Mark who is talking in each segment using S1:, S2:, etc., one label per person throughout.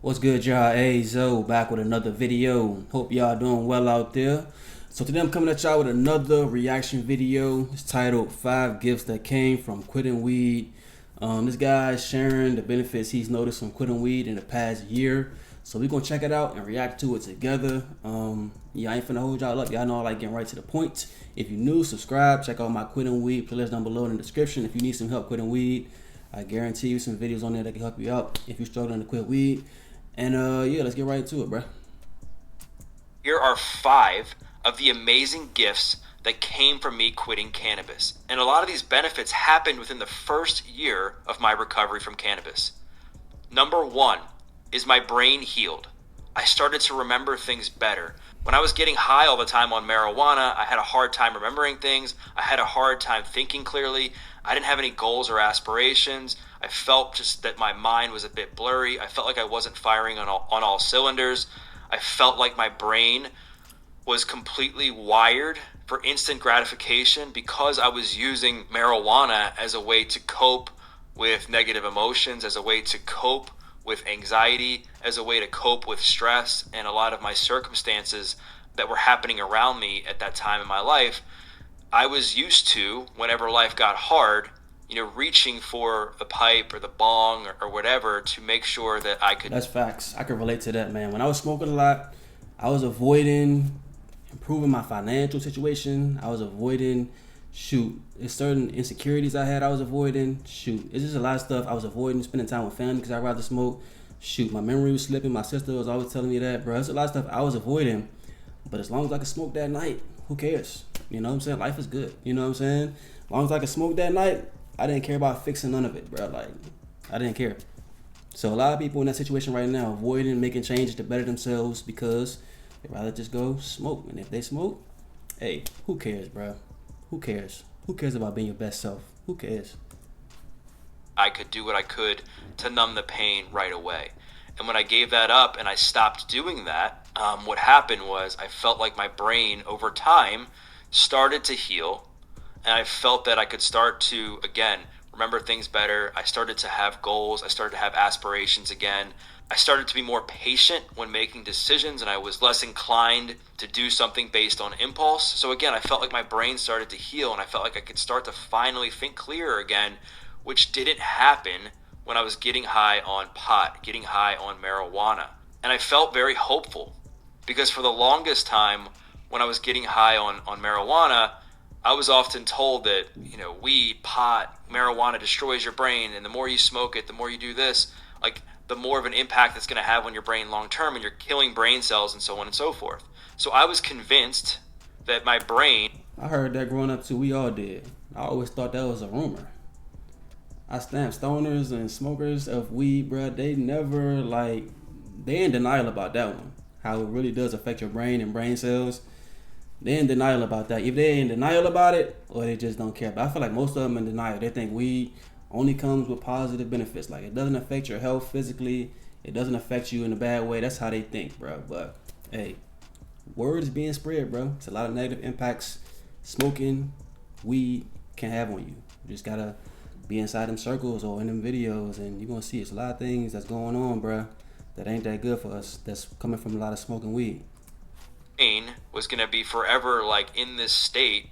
S1: What's good, y'all? Ayezo back with another video. Hope y'all doing well out there. So today I'm coming at y'all with another reaction video. It's titled 5 Gifts That Came From Quitting Weed. This guy is sharing the benefits he's noticed from quitting weed in the past year. So we're gonna check it out and react to it together. I ain't finna hold y'all up. Y'all know I like getting right to the point. If you're new, subscribe. Check out my quitting weed playlist down below in the description. If you need some help quitting weed, I guarantee you some videos on there that can help you out if you're struggling to quit weed. And let's get right into it, bro.
S2: Here are 5 of the amazing gifts that came from me quitting cannabis. And a lot of these benefits happened within the first year of my recovery from cannabis. Number 1 is my brain healed. I started to remember things better. When I was getting high all the time on marijuana, I had a hard time remembering things. I had a hard time thinking clearly. I didn't have any goals or aspirations. I felt just that my mind was a bit blurry. I felt like I wasn't firing on all cylinders. I felt like my brain was completely wired for instant gratification because I was using marijuana as a way to cope with negative emotions, as a way to cope with anxiety, as a way to cope with stress and a lot of my circumstances that were happening around me at that time in my life. I was used to, whenever life got hard, reaching for the pipe or the bong or whatever to make sure that I could.
S1: That's facts. I can relate to that, man. When I was smoking a lot, I was avoiding improving my financial situation. I was avoiding, there's certain insecurities I had. I was avoiding, it's just a lot of stuff I was avoiding spending time with family because I'd rather smoke. My memory was slipping. My sister was always telling me that, bro. There's a lot of stuff I was avoiding, but as long as I could smoke that night, who cares? You know what I'm saying? Life is good. You know what I'm saying? As long as I could smoke that night, I didn't care about fixing none of it, bro. Like, I didn't care. So a lot of people in that situation right now avoiding making changes to better themselves because they'd rather just go smoke. And if they smoke, hey, who cares, bro? Who cares? Who cares about being your best self? Who cares?
S2: I could do what I could to numb the pain right away. And when I gave that up and I stopped doing that, what happened was I felt like my brain over time started to heal. And I felt that I could start to, again, remember things better. I started to have goals. I started to have aspirations again. I started to be more patient when making decisions, and I was less inclined to do something based on impulse. So again, I felt like my brain started to heal, and I felt like I could start to finally think clearer again, which didn't happen when I was getting high on pot, getting high on marijuana. And I felt very hopeful because for the longest time when I was getting high on marijuana, I was often told that, weed, pot, marijuana destroys your brain, and the more you smoke it, the more you do this, like the more of an impact it's going to have on your brain long term, and you're killing brain cells and so on and so forth. So I was convinced that my brain.
S1: I heard that growing up too. We all did. I always thought that was a rumor. I stand stoners and smokers of weed, bro. They never they in denial about that one. How it really does affect your brain and brain cells. They're in denial about that. If they're in denial about it, or they just don't care. But I feel like most of them in denial. They think weed only comes with positive benefits. Like, it doesn't affect your health physically. It doesn't affect you in a bad way. That's how they think, bro. But, hey, word is being spread, bro. It's a lot of negative impacts smoking weed can have on you. You just got to be inside them circles or in them videos, and you're going to see it's a lot of things that's going on, bro, that ain't that good for us, that's coming from a lot of smoking weed.
S2: Was going to be forever in this state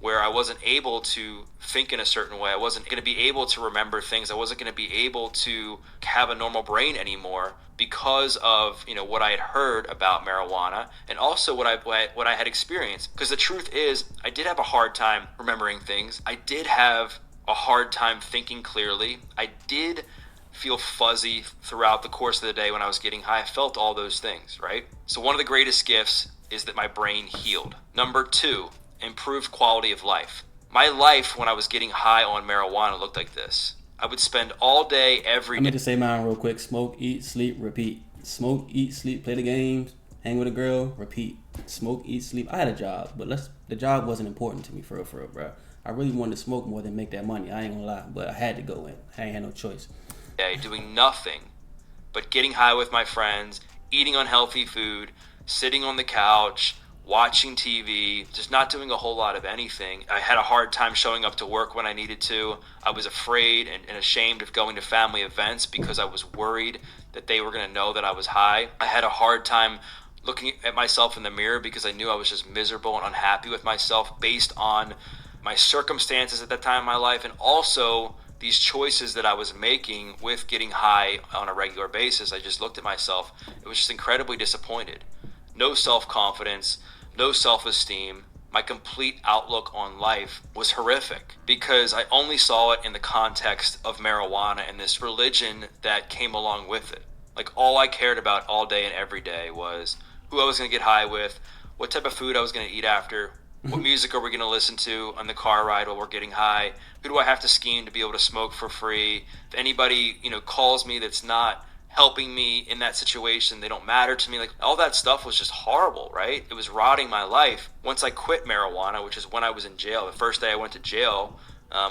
S2: where I wasn't able to think in a certain way. I wasn't going to be able to remember things. I wasn't going to be able to have a normal brain anymore because of what I had heard about marijuana and also what I had experienced. Because the truth is, I did have a hard time remembering things. I did have a hard time thinking clearly. I did feel fuzzy throughout the course of the day when I was getting high. I felt all those things, right? So one of the greatest gifts is that my brain healed. Number 2, improved quality of life. My life when I was getting high on marijuana looked like this. I would spend all day, every day.
S1: Let me just say mine real quick. Smoke, eat, sleep, repeat. Smoke, eat, sleep, play the games, hang with a girl, repeat. Smoke, eat, sleep. I had a job, but the job wasn't important to me for real, bro. I really wanted to smoke more than make that money. I ain't gonna lie, but I had to go in. I ain't had no choice.
S2: Doing nothing but getting high with my friends, eating unhealthy food, sitting on the couch, watching TV, just not doing a whole lot of anything. I had a hard time showing up to work when I needed to. I was afraid and ashamed of going to family events because I was worried that they were going to know that I was high. I had a hard time looking at myself in the mirror because I knew I was just miserable and unhappy with myself based on my circumstances at that time in my life, and also these choices that I was making with getting high on a regular basis. I just looked at myself. It was just incredibly disappointed. No self-confidence, no self-esteem. My complete outlook on life was horrific because I only saw it in the context of marijuana and this religion that came along with it. Like, all I cared about all day and every day was who I was going to get high with, what type of food I was going to eat after, what music are we going to listen to on the car ride while we're getting high, who do I have to scheme to be able to smoke for free. If anybody, calls me that's not helping me in that situation, they don't matter to me. Like, all that stuff was just horrible, right? It was rotting my life. Once I quit marijuana, which is when I was in jail, the first day I went to jail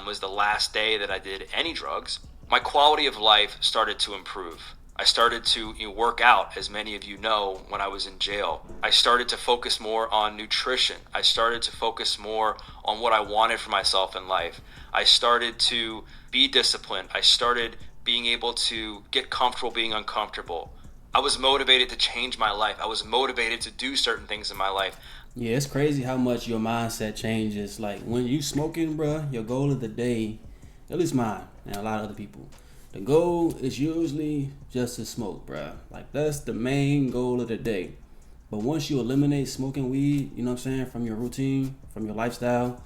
S2: was the last day that I did any drugs, my quality of life started to improve. I started to work out, as many of you know, when I was in jail. I started to focus more on nutrition. I started to focus more on what I wanted for myself in life. I started to be disciplined. I started being able to get comfortable being uncomfortable. I was motivated to change my life. I was motivated to do certain things in my life.
S1: Yeah, it's crazy how much your mindset changes. Like when you smoking, bruh, your goal of the day, at least mine and a lot of other people, the goal is usually just to smoke, bruh. Like that's the main goal of the day. But once you eliminate smoking weed, you know what I'm saying, from your routine, from your lifestyle,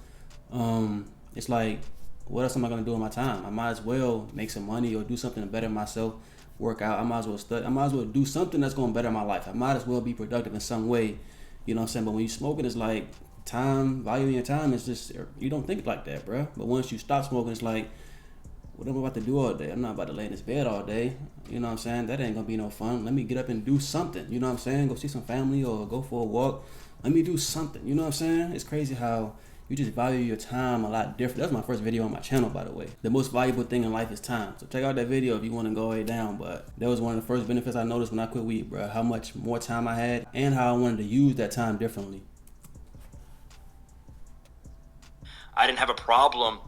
S1: it's like, what else am I gonna do in my time? I might as well make some money or do something to better myself, work out. I might as well study. I might as well do something that's gonna better my life. I might as well be productive in some way. You know what I'm saying? But when you smoking, it's like time, valuing your time is just, you don't think like that, bro. But once you stop smoking, it's like, what am I about to do all day? I'm not about to lay in this bed all day. You know what I'm saying? That ain't gonna be no fun. Let me get up and do something. You know what I'm saying? Go see some family or go for a walk. Let me do something. You know what I'm saying? It's crazy how you just value your time a lot different. That's my first video on my channel, by the way. The most valuable thing in life is time. So check out that video if you want to go way down. But that was one of the first benefits I noticed when I quit weed, bro. How much more time I had and how I wanted to use that time differently.
S2: I didn't have a problem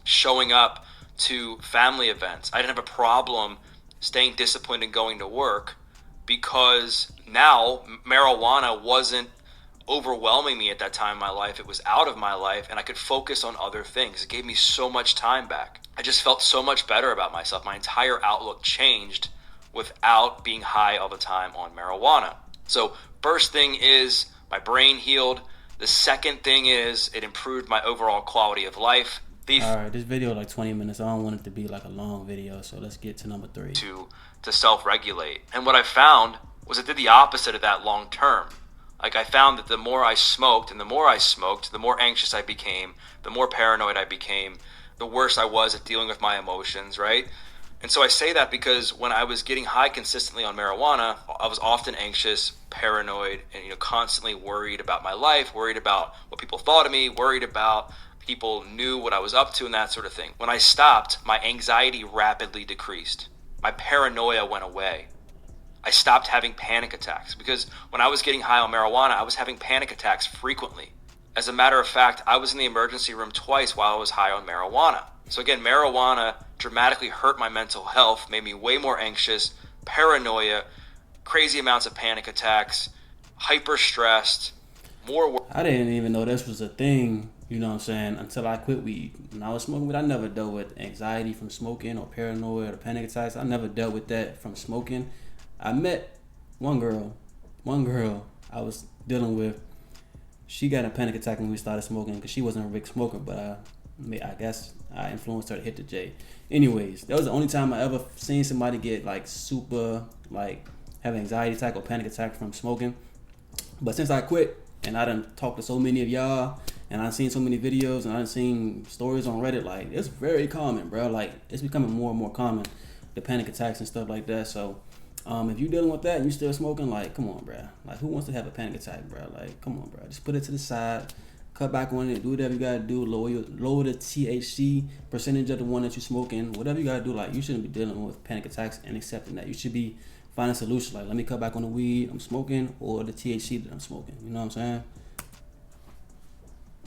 S2: showing up to family events. I didn't have a problem staying disciplined and going to work because now marijuana wasn't overwhelming me at that time in my life. It was out of my life and I could focus on other things. It gave me so much time back. I just felt so much better about myself. My entire outlook changed without being high all the time on marijuana. So first thing is my brain healed. The second thing is it improved my overall quality of life.
S1: Alright, this video like 20 minutes. I don't want it to be like a long video, so let's get to number 3.
S2: To self-regulate. And what I found was it did the opposite of that long term. Like, I found that the more I smoked and the more I smoked, the more anxious I became, the more paranoid I became, the worse I was at dealing with my emotions, right? And so I say that because when I was getting high consistently on marijuana, I was often anxious, paranoid, and constantly worried about my life, worried about what people thought of me, worried about people knew what I was up to and that sort of thing. When I stopped, my anxiety rapidly decreased. My paranoia went away. I stopped having panic attacks because when I was getting high on marijuana, I was having panic attacks frequently. As a matter of fact, I was in the emergency room twice while I was high on marijuana. So again, marijuana dramatically hurt my mental health, made me way more anxious, paranoia, crazy amounts of panic attacks, hyper stressed,
S1: I didn't even know this was a thing, you know what I'm saying, until I quit weed. When I was smoking weed, I never dealt with anxiety from smoking or paranoia or panic attacks. I never dealt with that from smoking. I met one girl I was dealing with. She got a panic attack when we started smoking because she wasn't a big smoker, but I guess I influenced her to hit the J. Anyways, that was the only time I ever seen somebody get like super, like, have an anxiety attack or panic attack from smoking. But since I quit, and I done talked to so many of y'all, and I've seen so many videos, and I've seen stories on Reddit, like, it's very common, bro. Like, it's becoming more and more common, the panic attacks and stuff like that. So if you're dealing with that and you still smoking, like, come on, bro. Like, who wants to have a panic attack, bro? Like, come on, bro. Just put it to the side, cut back on it, do whatever you gotta do, lower the THC percentage of the one that you're smoking, whatever you gotta do. Like, you shouldn't be dealing with panic attacks and accepting that. You should be finding a solution. Like, let me cut back on the weed I'm smoking or the THC that I'm smoking. You know what I'm saying?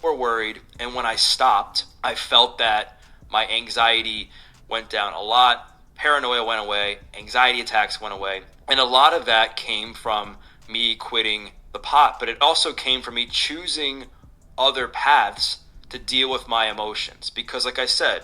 S2: More worried, and when I stopped, I felt that my anxiety went down a lot, paranoia went away, anxiety attacks went away. And a lot of that came from me quitting the pot, but it also came from me choosing other paths to deal with my emotions. Because, like I said,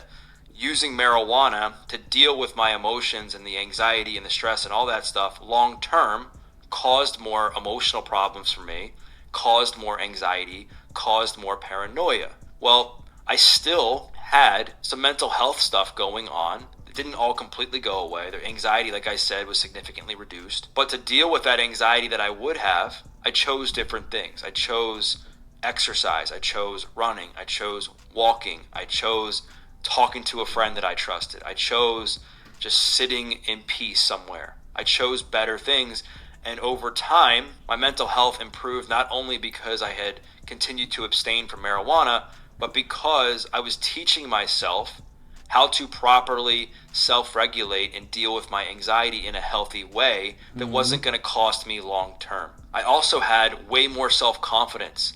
S2: using marijuana to deal with my emotions and the anxiety and the stress and all that stuff long term caused more emotional problems for me, caused more anxiety, caused more paranoia. Well, I still had some mental health stuff going on. It didn't all completely go away. The anxiety, like I said, was significantly reduced. But to deal with that anxiety that I would have, I chose different things. I chose exercise. I chose running. I chose walking. I chose talking to a friend that I trusted. I chose just sitting in peace somewhere. I chose better things. And over time, my mental health improved not only because I had continued to abstain from marijuana, but because I was teaching myself how to properly self-regulate and deal with my anxiety in a healthy way that wasn't going to cost me long term. I also had way more self-confidence,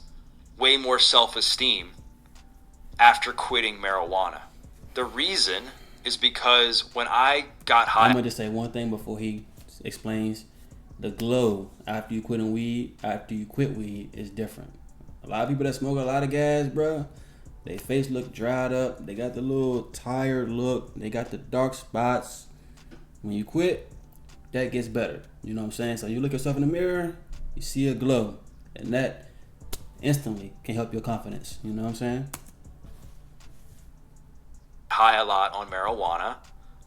S2: way more self-esteem after quitting marijuana. The reason is because when I got high...
S1: I'm going to just say one thing before he explains. The glow after you quit weed is different. A lot of people that smoke a lot of gas, bro, their face look dried up. They got the little tired look. They got the dark spots. When you quit, that gets better. You know what I'm saying? So you look yourself in the mirror, you see a glow. And that instantly can help your confidence. You know what I'm saying?
S2: High a lot on marijuana.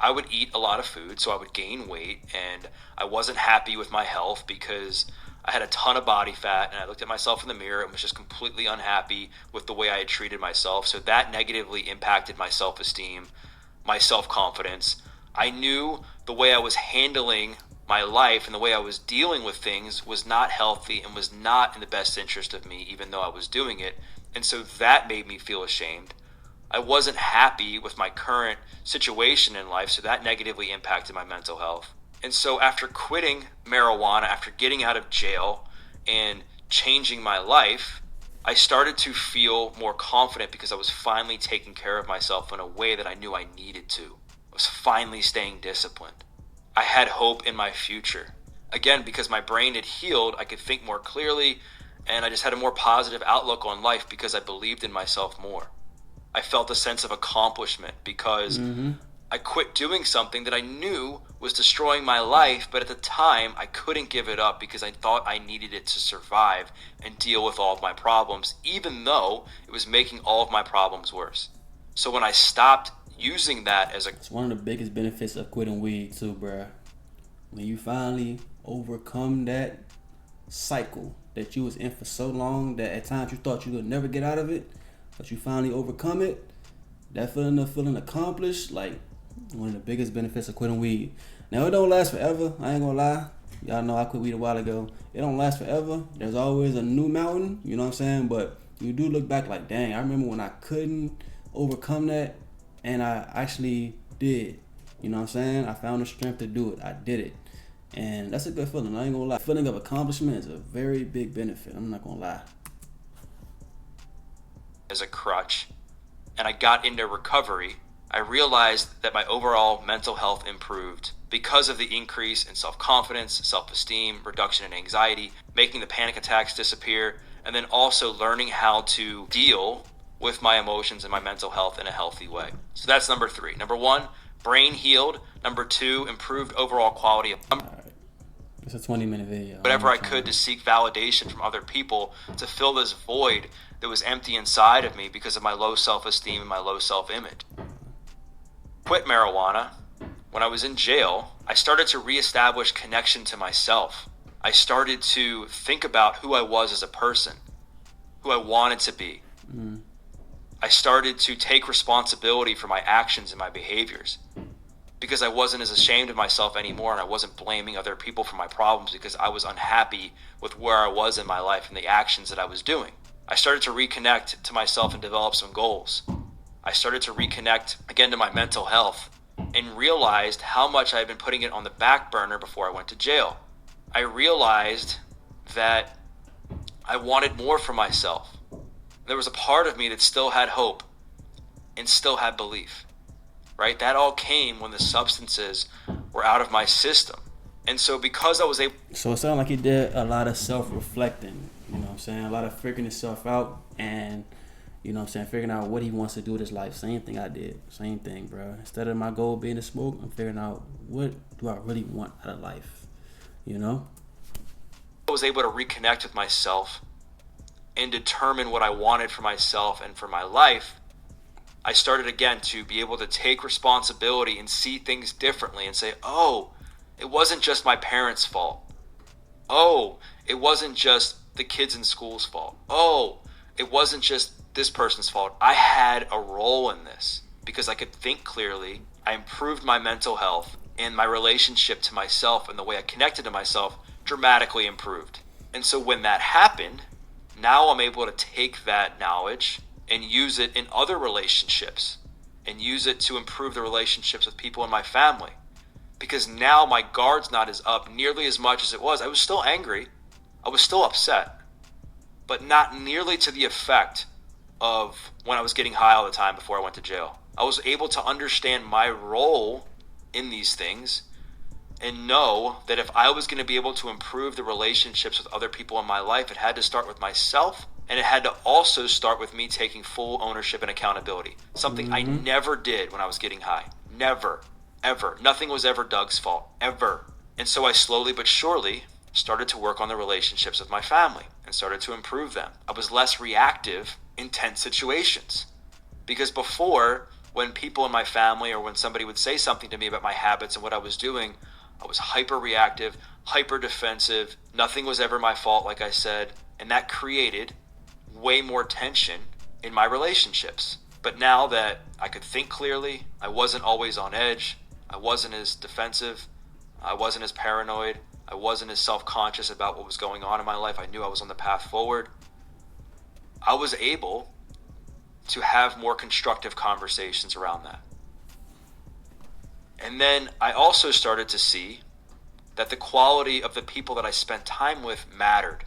S2: I would eat a lot of food, so I would gain weight, and I wasn't happy with my health because I had a ton of body fat, and I looked at myself in the mirror and was just completely unhappy with the way I had treated myself. So that negatively impacted my self-esteem, my self-confidence. I knew the way I was handling my life and the way I was dealing with things was not healthy and was not in the best interest of me, even though I was doing it. And so that made me feel ashamed. I wasn't happy with my current situation in life, so that negatively impacted my mental health. And so after quitting marijuana, after getting out of jail and changing my life, I started to feel more confident because I was finally taking care of myself in a way that I knew I needed to. I was finally staying disciplined. I had hope in my future. Again, because my brain had healed, I could think more clearly, and I just had a more positive outlook on life because I believed in myself more. I felt a sense of accomplishment because I quit doing something that I knew was destroying my life, but at the time I couldn't give it up because I thought I needed it to survive and deal with all of my problems, even though it was making all of my problems worse. So when I stopped using that as a...
S1: It's one of the biggest benefits of quitting weed too, bruh. When you finally overcome that cycle that you was in for so long that at times you thought you would never get out of it, but you finally overcome it, that feeling of feeling accomplished, like one of the biggest benefits of quitting weed. Now, it don't last forever. I ain't gonna lie. Y'all know I quit weed a while ago. It don't last forever. There's always a new mountain, you know what I'm saying? But you do look back like, dang, I remember when I couldn't overcome that, and I actually did. You know what I'm saying? I found the strength to do it. I did it. And that's a good feeling. I ain't gonna lie. The feeling of accomplishment is a very big benefit. I'm not gonna lie.
S2: As a crutch, and I got into recovery, I realized that my overall mental health improved because of the increase in self-confidence, self-esteem, reduction in anxiety, making the panic attacks disappear, and then also learning how to deal with my emotions and my mental health in a healthy way. So that's number 3. Number 1, brain healed. Number 2, improved overall quality of life.
S1: It's a 20-minute video.
S2: Whatever I could to seek validation from other people to fill this void that was empty inside of me because of my low self-esteem and my low self-image. Quit marijuana. When I was in jail, I started to reestablish connection to myself. I started to think about who I was as a person, who I wanted to be. I started to take responsibility for my actions and my behaviors because I wasn't as ashamed of myself anymore, and I wasn't blaming other people for my problems because I was unhappy with where I was in my life and the actions that I was doing. I started to reconnect to myself and develop some goals. I started to reconnect again to my mental health and realized how much I had been putting it on the back burner before I went to jail. I realized that I wanted more for myself. There was a part of me that still had hope and still had belief, right? That all came when the substances were out of my system. And so because I was able.
S1: So it sounded like he did a lot of self-reflecting. You know what I'm saying? A lot of figuring himself out and, you know what I'm saying, figuring out what he wants to do with his life. Same thing I did. Same thing, bro. Instead of my goal being to smoke, I'm figuring out what do I really want out of life. You know?
S2: I was able to reconnect with myself and determine what I wanted for myself and for my life, I started again to be able to take responsibility and see things differently and say, oh, it wasn't just my parents' fault. Oh, it wasn't just the kids in school's fault. Oh, it wasn't just this person's fault. I had a role in this because I could think clearly. I improved my mental health, and my relationship to myself and the way I connected to myself dramatically improved. And so when that happened, now I'm able to take that knowledge and use it in other relationships and use it to improve the relationships with people in my family. Because now my guard's not as up nearly as much as it was. I was still angry. I was still upset, but not nearly to the effect of when I was getting high all the time before I went to jail. I was able to understand my role in these things and know that if I was going to be able to improve the relationships with other people in my life, it had to start with myself, and it had to also start with me taking full ownership and accountability. Something I never did when I was getting high. Never, ever. Nothing was ever Doug's fault, ever. And so I slowly but surely started to work on the relationships with my family and started to improve them. I was less reactive in tense situations. Because before, when people in my family or when somebody would say something to me about my habits and what I was doing, I was hyper reactive, hyper defensive. Nothing was ever my fault, like I said. And that created way more tension in my relationships. But now that I could think clearly, I wasn't always on edge, I wasn't as defensive, I wasn't as paranoid, I wasn't as self-conscious about what was going on in my life. I knew I was on the path forward. I was able to have more constructive conversations around that. And then I also started to see that the quality of the people that I spent time with mattered.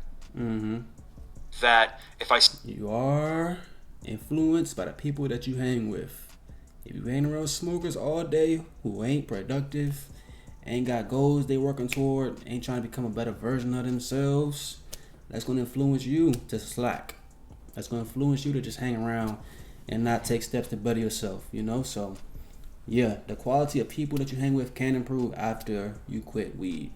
S2: That if I...
S1: You are influenced by the people that you hang with. If you hang around smokers all day who ain't productive, ain't got goals they working toward, ain't trying to become a better version of themselves, that's going to influence you to slack. That's going to influence you to just hang around and not take steps to better yourself, you know? So, yeah, the quality of people that you hang with can improve after you quit weed.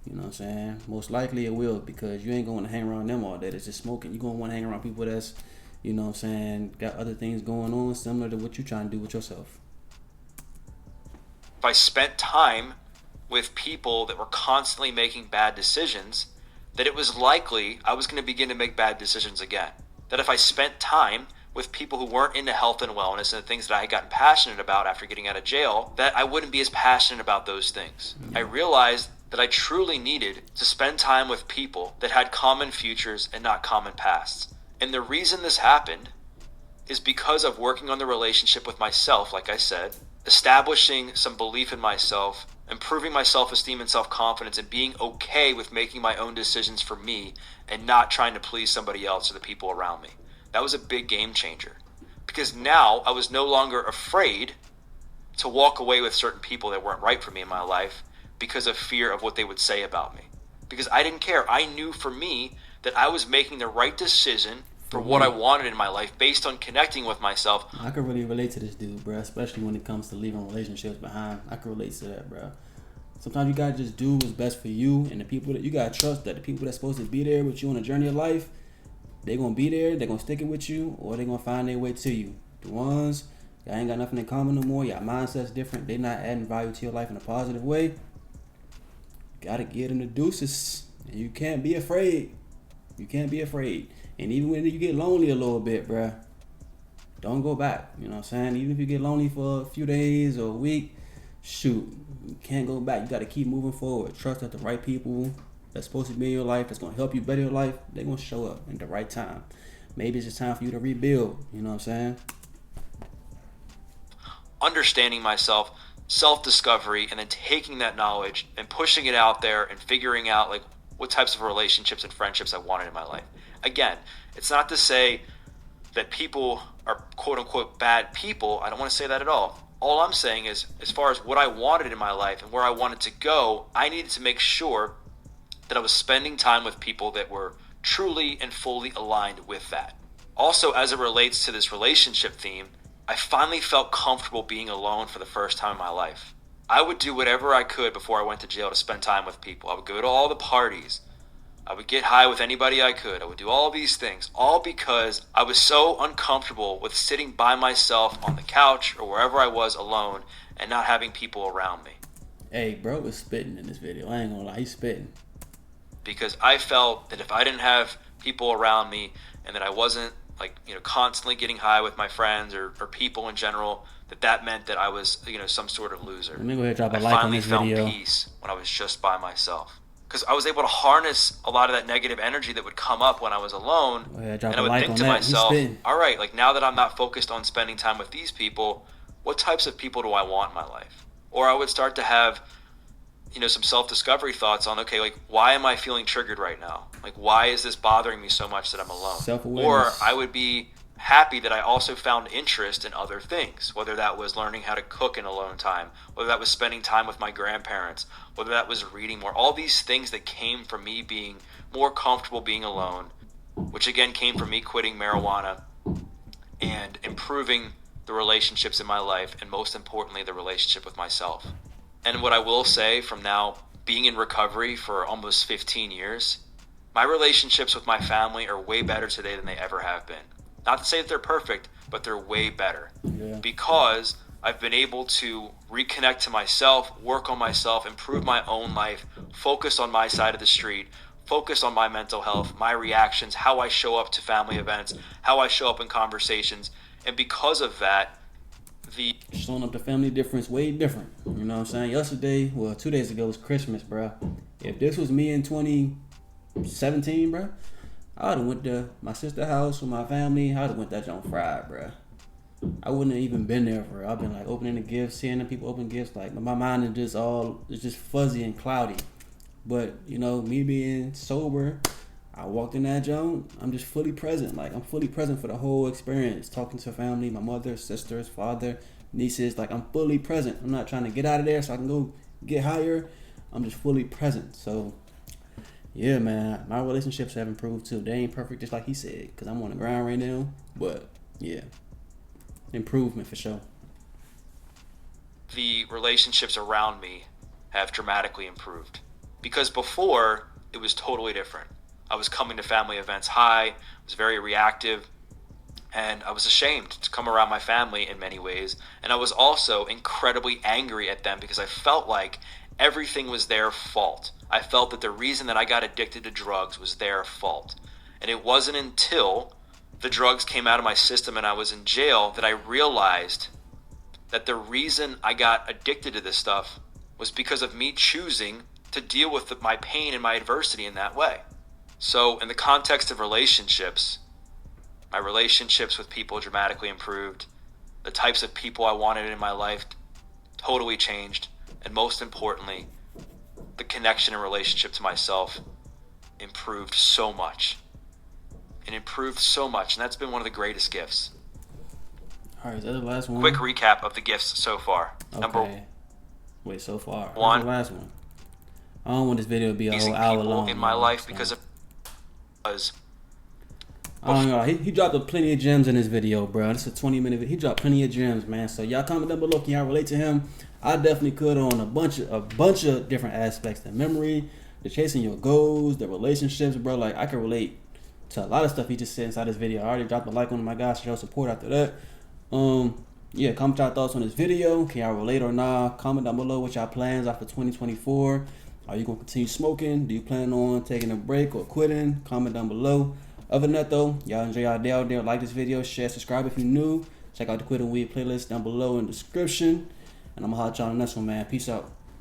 S1: You know what I'm saying? Most likely it will, because you ain't going to hang around them all day that's just smoking. You're going to want to hang around people that's, you know what I'm saying, got other things going on similar to what you're trying to do with yourself.
S2: If I spent time with people that were constantly making bad decisions, that it was likely I was going to begin to make bad decisions again. That if I spent time with people who weren't into health and wellness and the things that I had gotten passionate about after getting out of jail, that I wouldn't be as passionate about those things. I realized that I truly needed to spend time with people that had common futures and not common pasts. And the reason this happened is because of working on the relationship with myself, like I said, establishing some belief in myself, improving my self-esteem and self-confidence, and being okay with making my own decisions for me and not trying to please somebody else or the people around me. That was a big game changer, because now I was no longer afraid to walk away with certain people that weren't right for me in my life because of fear of what they would say about me. Because I didn't care. I knew for me that I was making the right decision for what I wanted in my life based on connecting with myself.
S1: I can really relate to this dude, bro, especially when it comes to leaving relationships behind. I can relate to that, bro. Sometimes you gotta just do what's best for you, and the people that you gotta trust, that the people that's supposed to be there with you on the journey of life, they're gonna be there, they're gonna stick it with you, or they're gonna find their way to you. The ones that ain't got nothing in common no more, your mindset's different, they're not adding value to your life in a positive way, you gotta give them the deuces. And you can't be afraid. You can't be afraid. And even when you get lonely a little bit, bruh, don't go back. You know what I'm saying? Even if you get lonely for a few days or a week, shoot, you can't go back. You got to keep moving forward. Trust that the right people that's supposed to be in your life, that's going to help you better your life, they're going to show up at the right time. Maybe it's just time for you to rebuild. You know what I'm saying?
S2: Understanding myself, self-discovery, and then taking that knowledge and pushing it out there and figuring out like what types of relationships and friendships I wanted in my life. Again, it's not to say that people are quote-unquote bad people. I don't want to say that at all. All I'm saying is, as far as what I wanted in my life and where I wanted to go, I needed to make sure that I was spending time with people that were truly and fully aligned with that. Also, as it relates to this relationship theme, I finally felt comfortable being alone for the first time in my life. I would do whatever I could before I went to jail to spend time with people. I would go to all the parties. I would get high with anybody I could. I would do all these things, all because I was so uncomfortable with sitting by myself on the couch or wherever I was alone and not having people around me.
S1: Hey, bro was spitting in this video. I ain't gonna lie, he's spitting.
S2: Because I felt that if I didn't have people around me and that I wasn't constantly getting high with my friends or people in general, that meant that I was some sort of loser.
S1: Let me go ahead and drop a
S2: I
S1: like on this video.
S2: finally found peace when I was just by myself. Because I was able to harness a lot of that negative energy that would come up when I was alone. And I would think to myself, all right, now that I'm not focused on spending time with these people, what types of people do I want in my life? Or I would start to have some self-discovery thoughts on, okay, why am I feeling triggered right now? Why is this bothering me so much that I'm alone?
S1: Self-awareness.
S2: Or I would be happy that I also found interest in other things, whether that was learning how to cook in alone time, whether that was spending time with my grandparents, whether that was reading more. All these things that came from me being more comfortable being alone, which again came from me quitting marijuana and improving the relationships in my life, and most importantly, the relationship with myself. And what I will say, from now being in recovery for almost 15 years, my relationships with my family are way better today than they ever have been. Not to say that they're perfect, but they're way better.
S1: Yeah.
S2: Because I've been able to reconnect to myself, work on myself, improve my own life, focus on my side of the street, focus on my mental health, my reactions, how I show up to family events, how I show up in conversations. And because of that,
S1: showing up the family difference way different. You know what I'm saying? Yesterday, 2 days ago was Christmas, bro. If this was me in 2017, bro, I would have went to my sister's house with my family. I would have went that on Friday, bro. I wouldn't have even been there for it. I've been opening the gifts, seeing the people open gifts. My mind is just fuzzy and cloudy. But me being sober, I walked in that joint. I'm just fully present. I'm fully present for the whole experience. Talking to family, my mother, sisters, father, nieces. I'm fully present. I'm not trying to get out of there so I can go get higher. I'm just fully present. So, yeah, man, my relationships have improved too. They ain't perfect, just like he said, because I'm on the ground right now. But, yeah, improvement for sure.
S2: The relationships around me have dramatically improved. Because before, it was totally different. I was coming to family events high, was very reactive, and I was ashamed to come around my family in many ways. And I was also incredibly angry at them because I felt like everything was their fault. I felt that the reason that I got addicted to drugs was their fault. And it wasn't until the drugs came out of my system and I was in jail that I realized that the reason I got addicted to this stuff was because of me choosing to deal with my pain and my adversity in that way. So in the context of relationships, my relationships with people dramatically improved. The types of people I wanted in my life totally changed. And most importantly, the connection and relationship to myself improved so much. It improved so much, and that's been one of the greatest gifts.
S1: All right, is that the last one?
S2: Quick recap of the gifts so far.
S1: Okay. So far.
S2: One.
S1: That's the last one. I don't want this video to be a whole hour long.
S2: In my life because of
S1: I don't know. He dropped plenty of gems in this video, bro. This is a 20-minute video. He dropped plenty of gems, man. So y'all comment down below. Can y'all relate to him? I definitely could on a bunch of different aspects. The memory, the chasing your goals, the relationships, bro. I can relate to a lot of stuff he just said inside this video. I already dropped a like on my guys to show support after that. Yeah, comment y'all thoughts on this video. Can y'all relate or not? Comment down below what y'all plans are for 2024. Are you gonna continue smoking? Do you plan on taking a break or quitting? Comment down below. Other than that, though, y'all enjoy y'all day out there. Like this video, share, subscribe if you're new. Check out the Quitting Weed playlist down below in the description. And I'm gonna holler at y'all on the next one, man. Peace out.